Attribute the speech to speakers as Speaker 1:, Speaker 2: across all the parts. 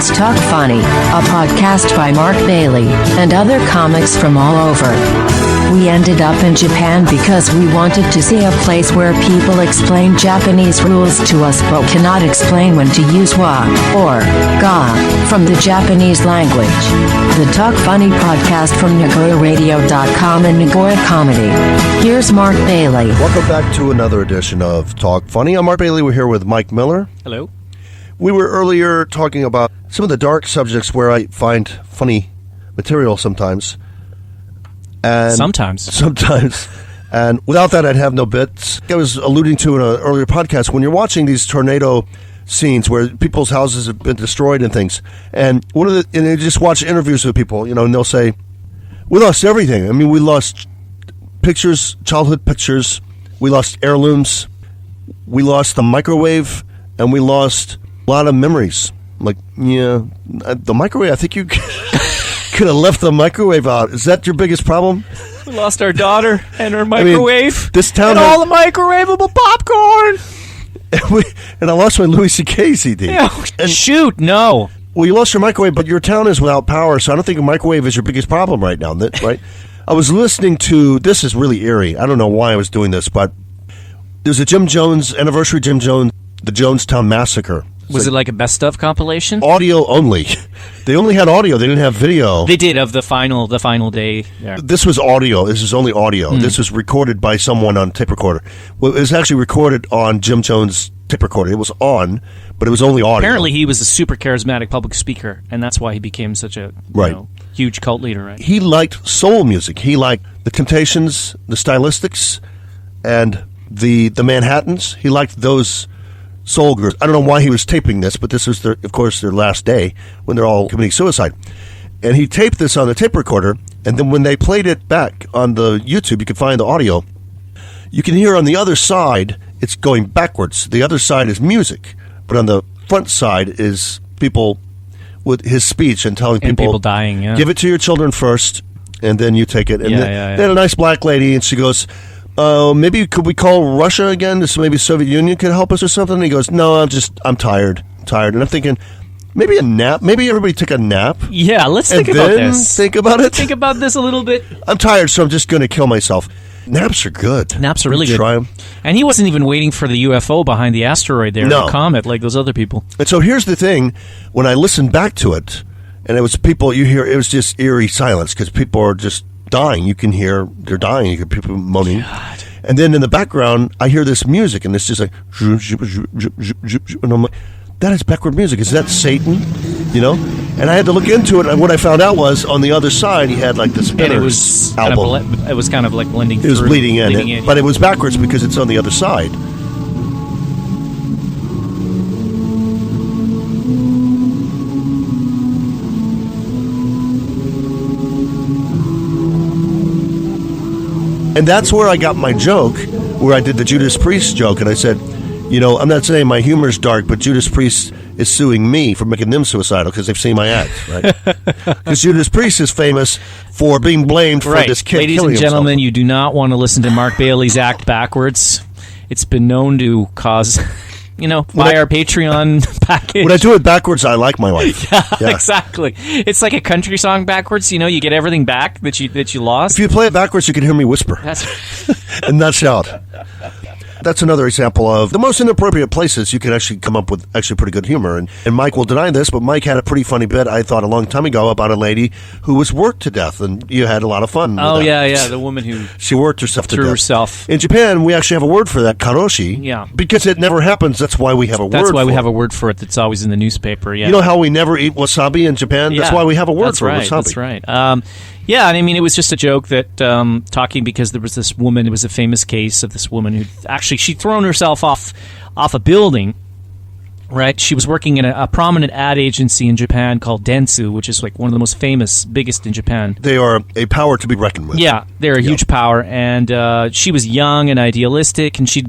Speaker 1: It's Talk Funny, a podcast by Mark Bailey and other comics from all over. We ended up in Japan because we wanted to see a place where people explain Japanese rules to us but cannot explain when to use wa or ga from the Japanese language. The Talk Funny podcast from Nagoyaradio.com and Nagoyacomedy. Here's Mark Bailey.
Speaker 2: Welcome back to another edition of Talk Funny. I'm Mark Bailey. We're here with Mike Miller.
Speaker 3: Hello.
Speaker 2: We were earlier talking about some of the dark subjects where I find funny material sometimes. And Sometimes. And without that, I'd have no bits. I was alluding to in an earlier podcast, when you're watching these tornado scenes where people's houses have been destroyed and things, and and you just watch interviews with people, and they'll say, we lost everything. I mean, we lost pictures, childhood pictures. We lost heirlooms. We lost the microwave, and we lost a lot of memories. Like, yeah, the microwave, I think you could have left the microwave out. Is that your biggest problem?
Speaker 3: We lost our daughter and her microwave.
Speaker 2: This town
Speaker 3: and all the microwavable popcorn.
Speaker 2: And I lost my Louis C.K. CD.
Speaker 3: Yeah. Shoot, no.
Speaker 2: Well, you lost your microwave, but your town is without power, so I don't think a microwave is your biggest problem right now, right? I was listening to, this is really eerie. I don't know why I was doing this, but there's a Jim Jones, anniversary Jim Jones, the Jonestown massacre.
Speaker 3: Was it like a best of compilation?
Speaker 2: Audio only. They only had audio. They didn't have video.
Speaker 3: They did, of the final day. Yeah.
Speaker 2: This was audio. This is only audio. This was recorded by someone on tape recorder. Well, it was actually recorded on Jim Jones' tape recorder. It was on, but it was only audio.
Speaker 3: Apparently, he was a super charismatic public speaker, and that's why he became such a huge cult leader, right?
Speaker 2: He liked soul music. He liked the Temptations, the Stylistics, and the Manhattans. He liked those soul groups. I don't know why he was taping this, but this was, of course, their last day when they're all committing suicide. And he taped this on the tape recorder, and then when they played it back on the YouTube, you can find the audio. You can hear on the other side, it's going backwards. The other side is music, but on the front side is people with his speech and telling people
Speaker 3: dying,
Speaker 2: give it to your children first, and then you take it. And they had a nice black lady, and she goes, maybe could we call Russia again? This maybe Soviet Union could help us or something. And he goes, no, I'm tired. And I'm thinking, maybe a nap. Maybe everybody take a nap.
Speaker 3: Yeah, let's think about this.
Speaker 2: Think about it.
Speaker 3: Think about this a little bit.
Speaker 2: I'm tired, so I'm just going to kill myself. Naps are good.
Speaker 3: Naps are really good.
Speaker 2: Try them.
Speaker 3: And he wasn't even waiting for the UFO behind the asteroid there, the comet, like those other people.
Speaker 2: And so here's the thing: when I listened back to it, and it was people you hear, it was just eerie silence because people are just dying. You can hear they're dying. You hear people moaning. God. And then in the background, I hear this music, and it's just like, and I'm like, that is backward music. Is that Satan? And I had to look into it, and what I found out was on the other side, he had like this
Speaker 3: album. It was kind of like blending through.
Speaker 2: It was bleeding in, but it was backwards because it's on the other side. And that's where I got my joke, where I did the Judas Priest joke, and I said, I'm not saying my humor's dark, but Judas Priest is suing me for making them suicidal because they've seen my act, right? Because Judas Priest is famous for being blamed for this kid
Speaker 3: Ladies
Speaker 2: killing
Speaker 3: and gentlemen,
Speaker 2: himself.
Speaker 3: you do not want to listen to Mark Bailey's act backwards. It's been known to cause... buy our Patreon package.
Speaker 2: When I do it backwards, I like my life.
Speaker 3: Yeah, exactly. It's like a country song backwards. You get everything back that you lost.
Speaker 2: If you play it backwards, you can hear me whisper. And not shout. That's another example of the most inappropriate places you can actually come up with actually pretty good humor. And Mike will deny this, but Mike had a pretty funny bit, I thought, a long time ago about a lady who was worked to death, and you had a lot of fun with that.
Speaker 3: Yeah, the woman who...
Speaker 2: She worked herself to death.
Speaker 3: Threw herself.
Speaker 2: In Japan, we actually have a word for that, karoshi.
Speaker 3: Yeah.
Speaker 2: Because it never happens, that's why we have a word for it.
Speaker 3: That's why we have a word for it that's always in the newspaper, yeah.
Speaker 2: You know how we never eat wasabi in Japan? That's why we have a word for wasabi.
Speaker 3: That's right. Yeah, and I mean, it was just a joke that talking because there was this woman. It was a famous case of this woman who actually she'd thrown herself off a building. Right, she was working in a prominent ad agency in Japan called Dentsu, which is like one of the most famous, biggest in Japan.
Speaker 2: They are a power to be reckoned with.
Speaker 3: Yeah, they're a huge power, and she was young and idealistic, and she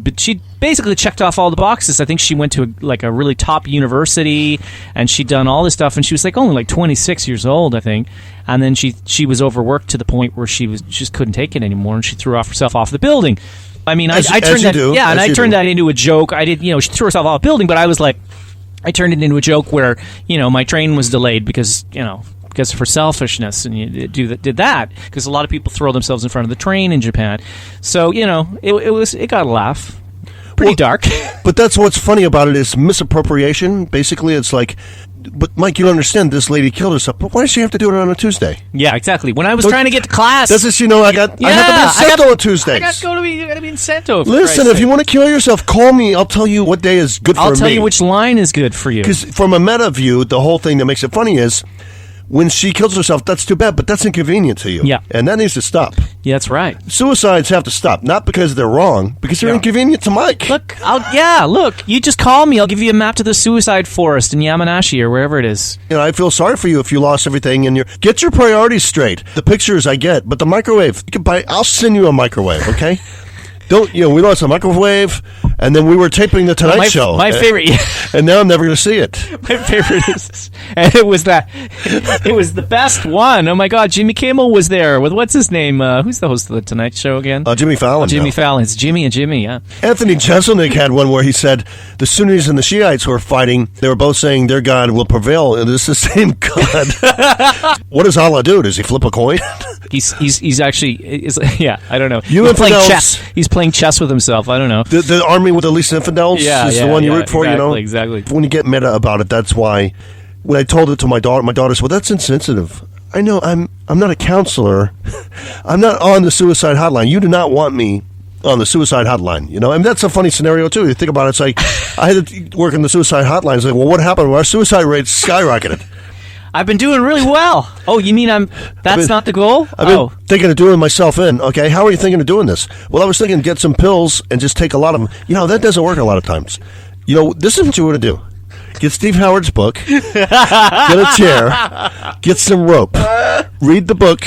Speaker 3: basically checked off all the boxes. I think she went to a really top university, and she'd done all this stuff, and she was only 26 years old, I think. And then she was overworked to the point where she just couldn't take it anymore, and she threw herself off the building. I mean, I turned that into a joke. I did, she threw herself off a building, but I was like, I turned it into a joke where, my train was delayed because of her selfishness, and you did that because a lot of people throw themselves in front of the train in Japan. So, it got a laugh. Pretty dark.
Speaker 2: But that's what's funny about it is misappropriation. Basically, it's like, but Mike, you don't understand. This lady killed herself. But why does she have to do it on a Tuesday?
Speaker 3: Yeah, exactly. When I was trying to get to class,
Speaker 2: does this? I have to be in Sento on Tuesdays.
Speaker 3: I got to be in Sento.
Speaker 2: Listen, if you want to kill yourself, call me. I'll tell you what day is good for me.
Speaker 3: I'll tell you which line is good for you.
Speaker 2: Because from a meta view, the whole thing that makes it funny is when she kills herself, that's too bad, but that's inconvenient to you.
Speaker 3: Yeah.
Speaker 2: And that needs to stop.
Speaker 3: Yeah, that's right.
Speaker 2: Suicides have to stop, not because they're wrong, because they're inconvenient to Mike.
Speaker 3: Look, you just call me. I'll give you a map to the suicide forest in Yamanashi or wherever it is.
Speaker 2: I feel sorry for you if you lost everything and get your priorities straight. The pictures I get, but the microwave, you can buy. I'll send you a microwave, okay? We lost a microwave, and then we were taping the Tonight Show.
Speaker 3: My favorite,
Speaker 2: and now I'm never going to see it.
Speaker 3: My favorite is, and it was the best one. Oh my God, Jimmy Kimmel was there with what's his name? Who's the host of the Tonight Show again?
Speaker 2: Jimmy Fallon.
Speaker 3: Jimmy Fallon. It's Jimmy and Jimmy. Yeah.
Speaker 2: Anthony Jeselnik had one where he said the Sunnis and the Shiites were fighting. They were both saying their God will prevail, and it's the same God. What does Allah do? Does he flip a coin?
Speaker 3: He's actually I don't know.
Speaker 2: He's
Speaker 3: playing chess. He's playing chess with himself. I don't know.
Speaker 2: The army with the least infidels is the one you root for.
Speaker 3: Exactly.
Speaker 2: When you get meta about it, that's why. When I told it to my daughter said, "Well, that's insensitive." I know. I'm not a counselor. I'm not on the suicide hotline. You do not want me on the suicide hotline. And that's a funny scenario too. You think about it. It's like I had to work on the suicide hotline. It's like, well, what happened? Well, our suicide rate skyrocketed.
Speaker 3: I've been doing really well. Oh, you mean that's not the goal?
Speaker 2: I've been thinking of doing myself in. Okay, how are you thinking of doing this? Well, I was thinking get some pills and just take a lot of them. That doesn't work a lot of times. This is what you want to do. Get Steve Howard's book, get a chair, get some rope, read the book,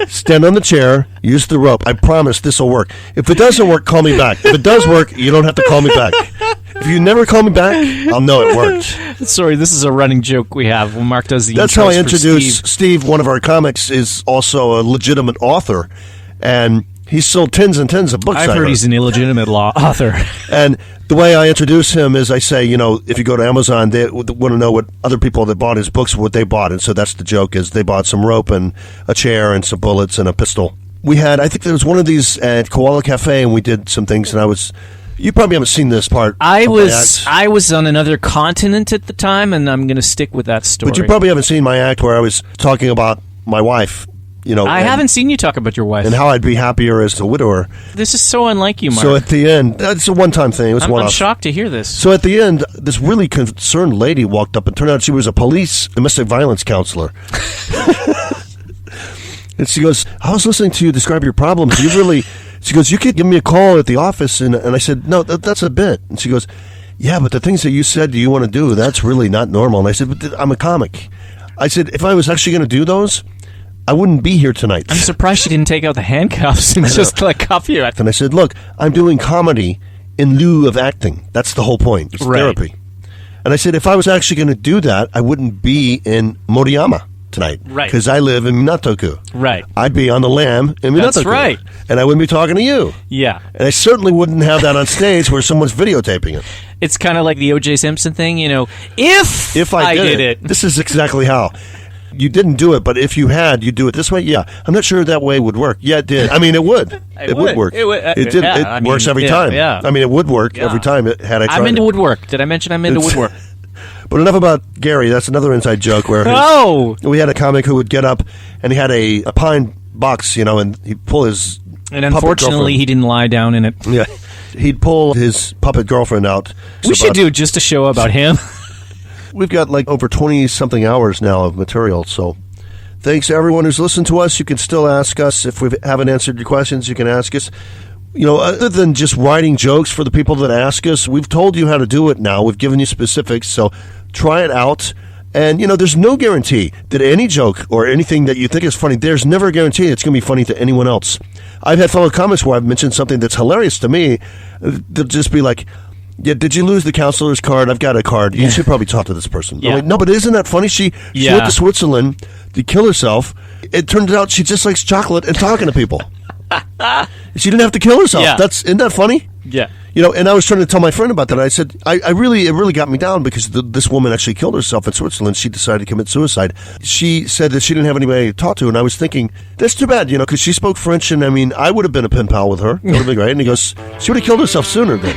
Speaker 2: stand on the chair, use the rope. I promise this will work. If it doesn't work, call me back. If it does work, you don't have to call me back. If you never call me back, I'll know it worked.
Speaker 3: Sorry, this is a running joke we have when Mark does the
Speaker 2: That's how I introduce Steve. One of our comics is also a legitimate author, and he's sold tens and tens of books.
Speaker 3: I've heard he's an illegitimate author.
Speaker 2: And the way I introduce him is I say, if you go to Amazon, they want to know what other people that bought his books, what they bought. And so that's the joke is they bought some rope and a chair and some bullets and a pistol. I think there was one of these at Koala Cafe, and we did some things, and you probably haven't seen this part.
Speaker 3: I was on another continent at the time, and I'm going to stick with that story.
Speaker 2: But you probably haven't seen my act where I was talking about my wife.
Speaker 3: I haven't seen you talk about your wife.
Speaker 2: And how I'd be happier as a widower.
Speaker 3: This is so unlike you, Mark.
Speaker 2: So at the end, it's a one-time thing. It was
Speaker 3: I'm shocked to hear this.
Speaker 2: So at the end, this really concerned lady walked up, and turned out she was a police domestic violence counselor. And she goes, I was listening to you describe your problems. She goes, you could give me a call at the office. And I said, no, that's a bit. And she goes, yeah, but the things that you said you want to do, that's really not normal. And I said, but I'm a comic. I said, if I was actually going to do those, I wouldn't be here tonight.
Speaker 3: I'm surprised she didn't take out the handcuffs and just cuff you.
Speaker 2: And I said, look, I'm doing comedy in lieu of acting. That's the whole point. It's therapy. And I said, if I was actually going to do that, I wouldn't be in Moriyama tonight.
Speaker 3: Right.
Speaker 2: Because I live in Minatoku.
Speaker 3: Right.
Speaker 2: I'd be on the lam in Minatoku.
Speaker 3: That's right.
Speaker 2: And I wouldn't be talking to you.
Speaker 3: Yeah.
Speaker 2: And I certainly wouldn't have that on stage where someone's videotaping it.
Speaker 3: It's kind of like the O.J. Simpson thing, if I did it.
Speaker 2: This is exactly how. You didn't do it, but if you had, you'd do it this way? Yeah. I'm not sure that way would work. Yeah, it did. I mean, it would. It would work. It did.
Speaker 3: Yeah,
Speaker 2: it works every time.
Speaker 3: Yeah.
Speaker 2: I mean, it would work every time had I tried
Speaker 3: I'm into woodwork. Did I mention I'm into woodwork?
Speaker 2: But enough about Gary. That's another inside joke where we had a comic who would get up and he had a pine box, and he'd pull his
Speaker 3: and unfortunately he didn't lie down in it.
Speaker 2: Yeah. He'd pull his puppet girlfriend out.
Speaker 3: We should do just a show about him.
Speaker 2: We've got over 20-something hours now of material, so thanks to everyone who's listened to us. You can still ask us. If we haven't answered your questions, you can ask us. Other than just writing jokes for the people that ask us, we've told you how to do it now. We've given you specifics, so try it out. And, there's no guarantee that any joke or anything that you think is funny, there's never a guarantee it's going to be funny to anyone else. I've had fellow comics where I've mentioned something that's hilarious to me. They'll just be like, yeah, did you lose the counselor's card? I've got a card. You should probably talk to this person.
Speaker 3: Yeah.
Speaker 2: I'm like, no, but isn't that funny? She went to Switzerland to kill herself. It turns out she just likes chocolate and talking to people. She didn't have to kill herself.
Speaker 3: Yeah.
Speaker 2: Isn't that funny?
Speaker 3: Yeah.
Speaker 2: And I was trying to tell my friend about that. I said, it really got me down because this woman actually killed herself in Switzerland. She decided to commit suicide. She said that she didn't have anybody to talk to, and I was thinking, that's too bad, because she spoke French, and I would have been a pen pal with her. That would have been great. And he goes, she would have killed herself sooner then.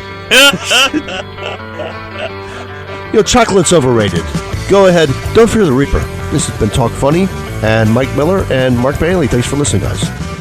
Speaker 2: Chocolate's overrated. Go ahead. Don't fear the Reaper. This has been Talk Funny, and Mike Miller and Mark Bailey. Thanks for listening, guys.